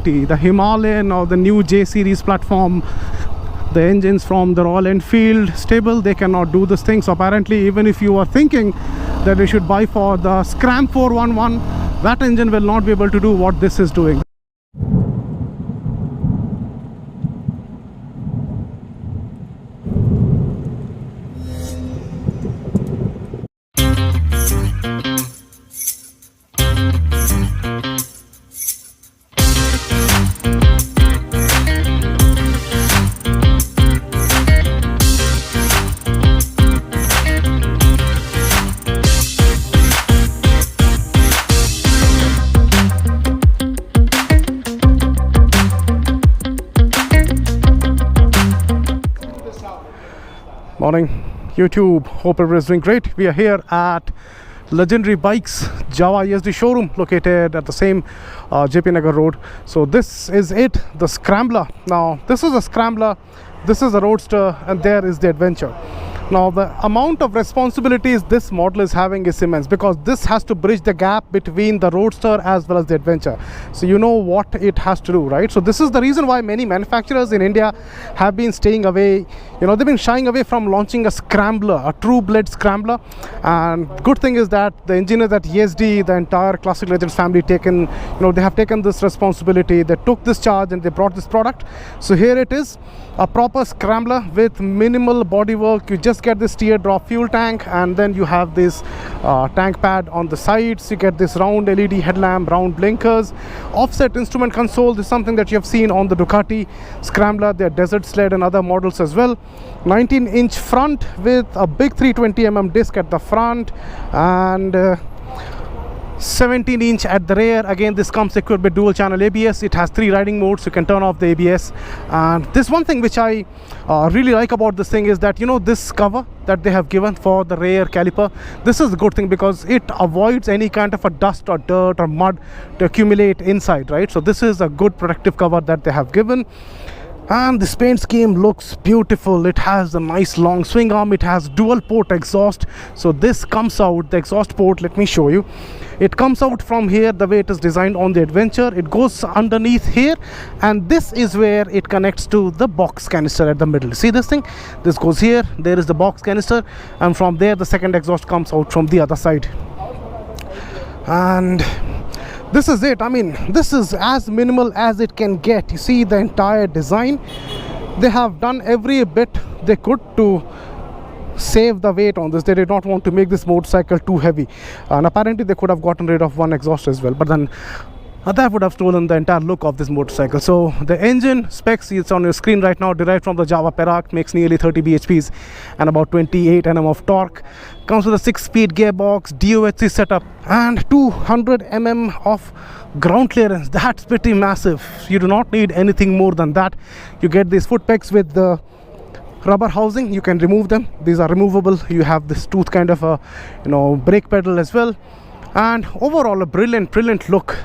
The Himalayan or the new J series platform, the engines from the Royal Enfield stable, they cannot do this thing. So apparently, even if you are thinking that you should buy for the Scram 411, that engine will not be able to do what this is doing. Morning YouTube, hope everyone is doing great. We are here at Legendary Bikes Java Yezdi showroom located at the same JP Nagar road. So this is it, the Scrambler. Now this is a Scrambler, this is a Roadster, and there is the Adventure. Now the amount of responsibilities this model is having is immense, because this has to bridge the gap between the Roadster as well as the Adventure. So you know what it has to do, right? So this is the reason why many manufacturers in India have been staying away, they've been shying away from launching a Scrambler, a true blade Scrambler. And good thing is that the engineers at Yezdi, the entire Classic Legends family, they have taken this responsibility. They took this charge and they brought this product. So here it is, a proper Scrambler with minimal bodywork. You just get this teardrop fuel tank, and then you have this tank pad on the sides. You get this round LED headlamp, round blinkers, offset instrument console. This is something that you have seen on the Ducati Scrambler, their Desert Sled and other models as well. 19-inch front with a big 320mm disc at the front, and 17-inch at the rear. Again, this comes equipped with dual channel ABS. It has 3 riding modes. You can turn off the ABS. And this one thing which I really like about this thing is that this cover that they have given for the rear caliper, this is a good thing because it avoids any kind of a dust or dirt or mud to accumulate inside, right? So this is a good protective cover that they have given. And this paint scheme looks beautiful. It has a nice long swing arm. It has dual port exhaust. So this comes out, the exhaust port, let me show you. It comes out from here the way it is designed on the Adventure. It goes underneath here, and this is where it connects to the box canister at the middle. See this thing? This goes here, there is the box canister, and from there the second exhaust comes out from the other side. And this is it. I mean, this is as minimal as it can get. You see the entire design. They have done every bit they could to save the weight on this. They did not want to make this motorcycle too heavy, and apparently they could have gotten rid of one exhaust as well, but then that would have stolen the entire look of this motorcycle. So the engine specs, it's on your screen right now, derived from the Java Perak, makes nearly 30 bhps and about 28 Nm of torque. Comes with a 6-speed gearbox, DOHC setup, and 200 mm of ground clearance. That's pretty massive. You do not need anything more than that. You get these foot pegs with the rubber housing. You can remove them. These are removable. You have this tooth kind of a brake pedal as well, and overall a brilliant look.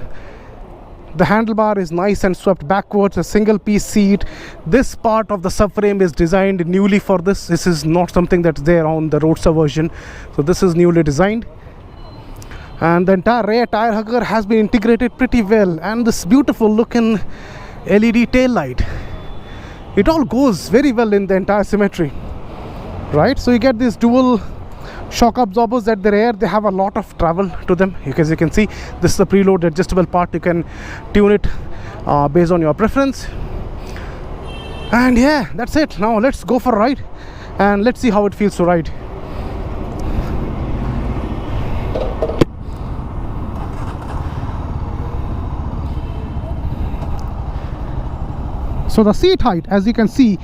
The handlebar is nice and swept backwards, a single piece seat. This part of the subframe is designed newly for this. This is not something that's there on the Roadster version, so this is newly designed. And the entire rear tire hugger has been integrated pretty well, and this beautiful looking LED tail light, it all goes very well in the entire symmetry, right? So you get these dual shock absorbers at the rear. They have a lot of travel to them. As you can see, this is a preload adjustable part. You can tune it based on your preference. And yeah, that's it. Now let's go for a ride and let's see how it feels to ride. So the seat height, as you can see,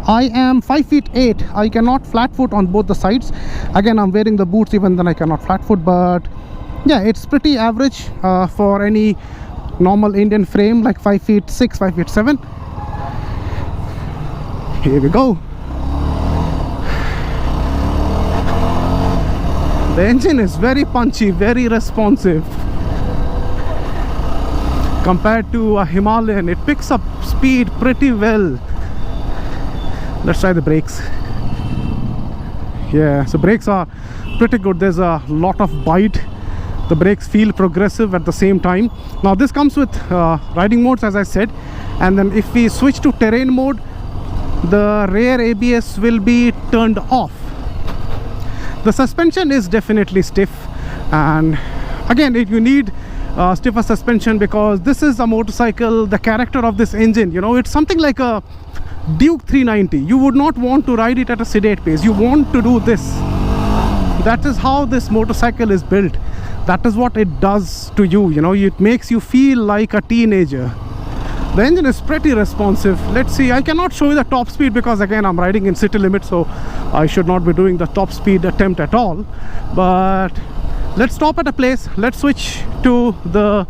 I am 5'8". I cannot flat foot on both the sides. Again, I'm wearing the boots, even then I cannot flat foot, but yeah, it's pretty average for any normal Indian frame like 5'6", 5'7". Here we go. The engine is very punchy, very responsive. Compared to a Himalayan, it picks up speed pretty well. Let's try the brakes. Yeah, so brakes are pretty good. There's a lot of bite The brakes feel progressive at the same time. Now this comes with riding modes, as I said, and then if we switch to terrain mode, the rear ABS will be turned off. The suspension is definitely stiff, and again you need stiffer suspension because this is a motorcycle, the character of this engine, you know, it's something like a Duke 390. You would not want to ride it at a sedate pace. You want to do this. That is how this motorcycle is built. That is what it does to you, you know, it makes you feel like a teenager. The engine is pretty responsive. Let's see, I cannot show you the top speed because again I'm riding in city limit, so I should not be doing the top speed attempt at all. But let's stop at a place. Let's switch to the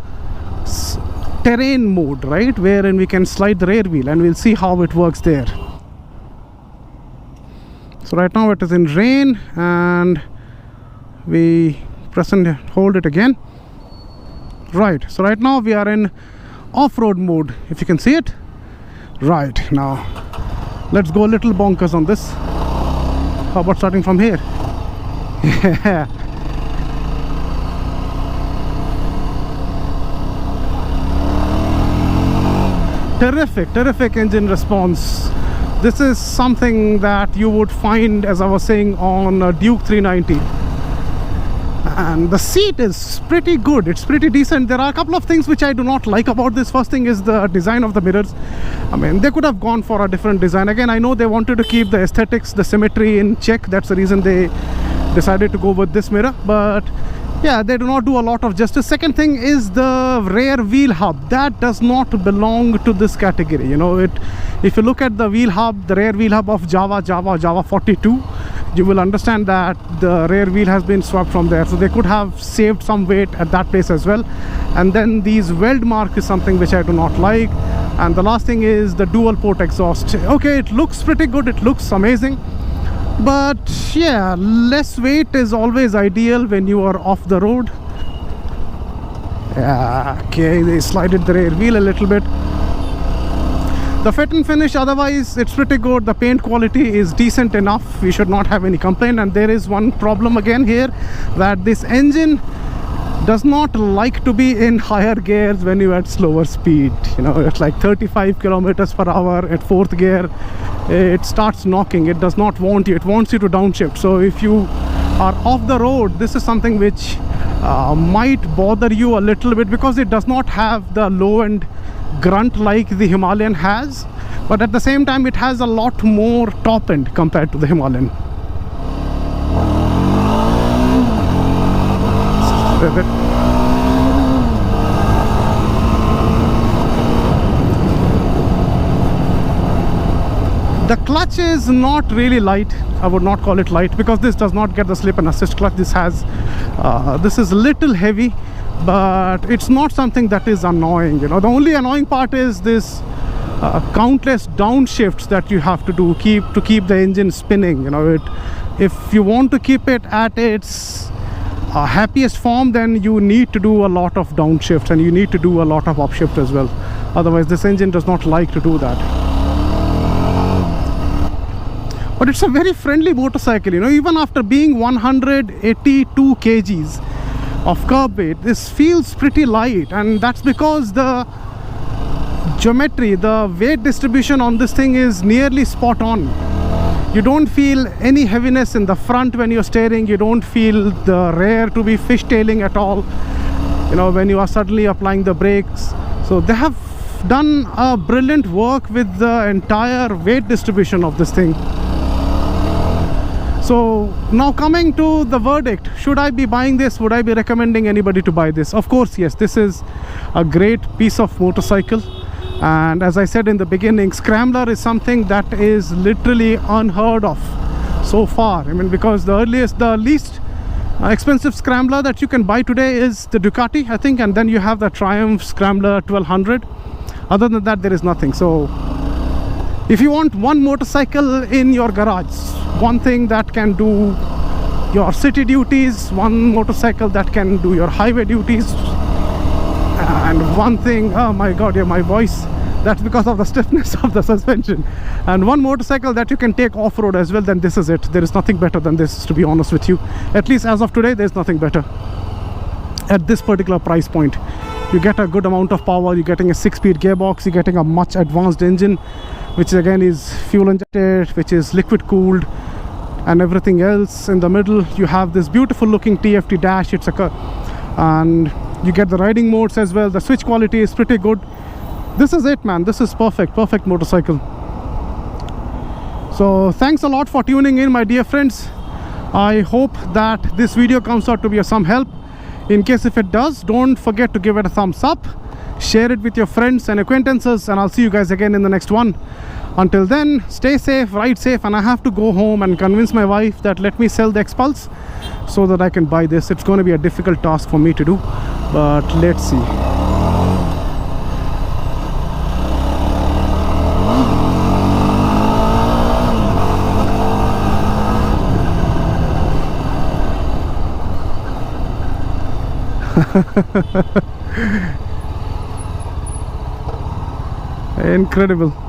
terrain mode, right, wherein we can slide the rear wheel, and we'll see how it works there. So right now it is in rain, and we press and hold it again. Right, so right now we are in off-road mode, if you can see it. Right, now let's go a little bonkers on this. How about starting from here? Yeah. Terrific engine response. This is something that you would find, as I was saying, on a Duke 390. And the seat is pretty good, it's pretty decent. There are a couple of things which I do not like about this. First thing is the design of the mirrors. I mean, they could have gone for a different design. Again, I know they wanted to keep the aesthetics, the symmetry in check. That's the reason they decided to go with this mirror, but yeah, they do not do a lot of justice. Second thing is the rear wheel hub. That does not belong to this category, you know. If you look at the wheel hub, the rear wheel hub of Java 42, you will understand that the rear wheel has been swapped from there, so they could have saved some weight at that place as well. And then these weld mark is something which I do not like. And the last thing is the dual port exhaust. Okay, it looks pretty good, it looks amazing, but yeah, less weight is always ideal when you are off the road. Yeah, okay, they slided the rear wheel a little bit. The fit and finish, otherwise it's pretty good. The paint quality is decent enough. We should not have any complaint. And there is one problem again here, that this engine does not like to be in higher gears when you at slower speed. You know, it's like 35 kilometers per hour at fourth gear. It starts knocking. It does not want you. It wants you to downshift. So if you are off the road, this is something which might bother you a little bit, because it does not have the low end grunt like the Himalayan has, but at the same time it has a lot more top end compared to the Himalayan. The clutch is not really light. I would not call it light, because this does not get the slip and assist clutch. This has this is a little heavy, but it's not something that is annoying, you know. The only annoying part is this countless downshifts that you have to do to keep the engine spinning, you know. If you want to keep it at its happiest form, then you need to do a lot of downshifts, and you need to do a lot of upshift as well. Otherwise this engine does not like to do that. But it's a very friendly motorcycle, you know. Even after being 182 kgs of curb weight, this feels pretty light, and that's because the geometry, the weight distribution on this thing is nearly spot on. You don't feel any heaviness in the front when you're steering. You don't feel the rear to be fishtailing at all, you know, when you are suddenly applying the brakes. So they have done a brilliant work with the entire weight distribution of this thing. So now coming to the verdict, should I be buying this? Would I be recommending anybody to buy this? Of course, yes, this is a great piece of motorcycle. And as I said in the beginning, Scrambler is something that is literally unheard of so far. I mean, because the least expensive Scrambler that you can buy today is the Ducati, I think, and then you have the Triumph Scrambler 1200. Other than that, there is nothing. So if you want one motorcycle in your garage, one thing that can do your city duties, one motorcycle that can do your highway duties, and one thing, oh my god, yeah, my voice, that's because of the stiffness of the suspension, and one motorcycle that you can take off-road as well, then this is it. There is nothing better than this, to be honest with you. At least as of today, there's nothing better. at this particular price point. You get a good amount of power, you're getting a 6-speed gearbox, you're getting a much advanced engine, which again is fuel injected, which is liquid cooled, and everything else. In the middle you have this beautiful looking TFT dash. And you get the riding modes as well. The switch quality is pretty good. This is it, man. This is perfect motorcycle. So thanks a lot for tuning in, my dear friends. I hope that this video comes out to be of some help. In case if it does, don't forget to give it a thumbs up, share it with your friends and acquaintances, and I'll see you guys again in the next one. Until then, stay safe, ride safe, and I have to go home and convince my wife that let me sell the X-Pulse so that I can buy this. It's going to be a difficult task for me to do, but let's see. Incredible.